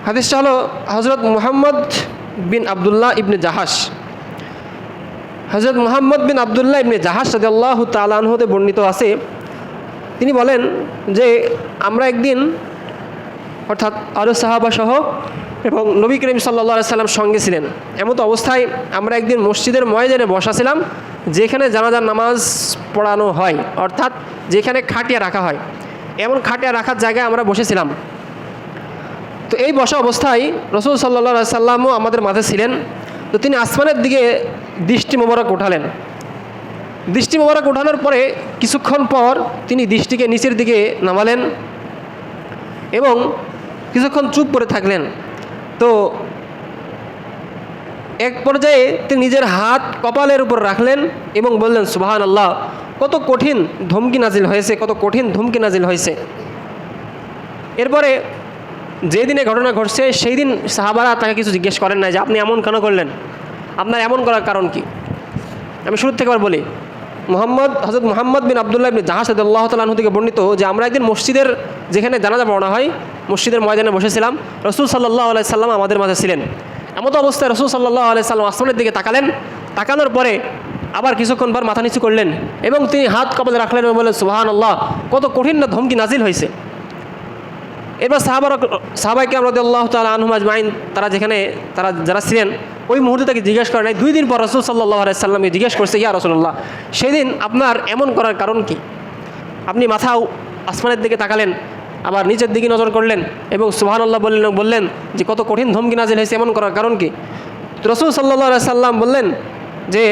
হাদিসটা হলো হজরত মুহাম্মদ বিন আবদুল্লাহ ইবনে জাহাশ। হজরত মুহাম্মদ বিন আবদুল্লাহ ইবনে জাহাশ রাদিয়াল্লাহু তাআলা আনহু হতে বর্ণিত আছে, তিনি বলেন যে আমরা একদিন অর্থাৎ আরো সাহাবা সহ এবং নবী করিম সাল্লাল্লাহু আলাইহি সাল্লাম সঙ্গে ছিলেন। এমতো অবস্থায় আমরা একদিন মসজিদের ময়দানে বসা ছিলাম, যেখানে জানাজার নামাজ পড়ানো হয়, অর্থাৎ যেখানে খাটিয়া রাখা হয়, এমন খাটিয়া রাখার জায়গায় আমরা বসেছিলাম। তো এই বসা অবস্থায় রাসূল সাল্লাল্লাহু আলাইহি সাল্লামও আমাদের মাঝে ছিলেন। তো তিনি আসমানের দিকে দৃষ্টি মোবারক উঠালেন। দৃষ্টি মোবারক উঠানোর পরে কিছুক্ষণ পর তিনি দৃষ্টিকে নিচের দিকে নামালেন এবং কিছুক্ষণ চুপ করে থাকলেন। তো এক পর্যায়ে তিনি নিজের হাত কপালের উপর রাখলেন এবং বললেন, সুবহানাল্লাহ, কত কঠিন ধমকি নাজিল হয়েছে, কত কঠিন ধমকি নাজিল হয়েছে। এরপরে যে দিনে ঘটনা ঘটছে সেই দিন সাহাবারা তাকে কিছু জিজ্ঞেস করেন না যে আপনি এমন কেন করলেন, আপনার এমন করার কারণ কি। আমি শুরু থেকে আবার বলি, হযরত মুহাম্মদ বিন আবদুল্লাহ ইবনে জাহাশ রাদিয়াল্লাহু তাআলা আনহু থেকে বর্ণিত যে আমরা একদিন মসজিদের যেখানে জানাজা পড়ানো হয় মসজিদের ময়দানে বসেছিলাম, রাসূল সাল্লাল্লাহু আলাইহি সাল্লাম আমাদের মাঝে ছিলেন। এমতো অবস্থায় রাসূল সাল্লাল্লাহু আলাইহি সাল্লাম আসমানের দিকে তাকালেন, তাকানোর পরে আবার কিছুক্ষণ পর মাথা নিচু করলেন এবং তিনি হাত কপালে রাখলেন এবং বললেন, সুবহানাল্লাহ, কত কঠিন না ধমকি নাজিল হয়েছে। এবার সাহাবায়ে কেরাম রাদিয়াল্লাহু তাআলা আনহুম আজমাইন তারা যারা ছিলেন ওই মুহূর্তে তাকে জিজ্ঞেস করে নাই। 2 দিন পর রাসূল সাল্লাল্লাহু আলাইহি সাল্লামকে জিজ্ঞেস করছে, ইয়া রাসূলুল্লাহ, সেদিন আপনার এমন করার কারণ কি? আপনি মাথা আসমানের দিকে তাকালেন, আবার নিচের দিকে নজর করলেন এবং সুবহানাল্লাহ বললেন যে কত কঠিন ধমকি নাজিল হয়েছে, এমন করার কারণ কি? তো রাসূল সাল্লাল্লাহু আলাইহি সাল্লাম বললেন যে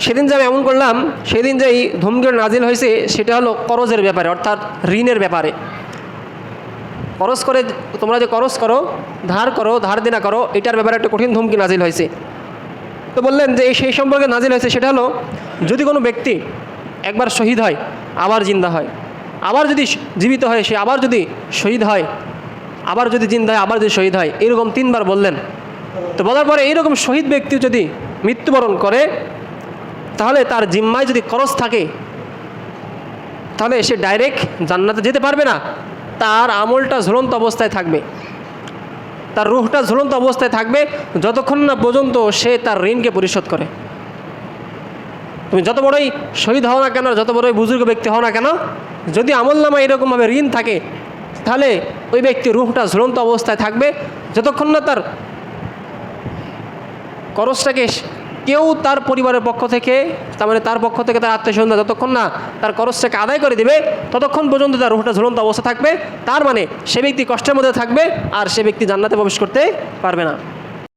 সেদিন যে আমি এমন করলাম, সেদিন যে এই ধমকি নাজিল হয়েছে সেটা হলো করজের ব্যাপারে, অর্থাৎ ঋণের ব্যাপারে। করজ করে তোমরা যে করজ করো, ধার দেনা করো, এটার ব্যাপারে একটা কঠিন ধমকি নাজিল হয়েছে। তো বললেন যে সেই সম্পর্কে নাজিল হয়েছে সেটা হলো যদি কোনো ব্যক্তি একবার শহীদ হয় আবার জিন্দা হয়, আবার যদি জীবিত হয় সে আবার যদি শহীদ হয়, আবার যদি জিন্দা হয় আবার যদি শহীদ হয়, এরকম 3 বার বললেন। তো বলার পরে এইরকম শহীদ ব্যক্তি যদি মৃত্যুবরণ করে তাহলে তার জিম্মায় যদি করজ থাকে তাহলে সে ডাইরেক্ট জান্নাতে যেতে পারবে না, তার আমলটা ঝুলন্ত অবস্থায় থাকবে, তার রূহটা ঝুলন্ত অবস্থায় থাকবে যতক্ষণ না পর্যন্ত সে তার ঋণকে পরিশোধ করে। তুমি যত বড়ই শহীদ হও না কেন, যত বড়ই বুজুর্গ ব্যক্তি হও না কেন, যদি আমলনামায় এরকমভাবে ঋণ থাকে তাহলে ওই ব্যক্তির রূহটা ঝুলন্ত অবস্থায় থাকবে যতক্ষণ না তার করজটাকে কেউ তার পরিবারের পক্ষ থেকে, তার মানে তার পক্ষ থেকে তার আত্মীয়স্বজন যতক্ষণ না তার করজটাকে আদায় করে দেবে ততক্ষণ পর্যন্ত তার রূহটা ঝুলন্ত অবস্থা থাকবে। তার মানে সে ব্যক্তি কষ্টের মধ্যে থাকবে আর সে ব্যক্তি জান্নাতে প্রবেশ করতে পারবে না।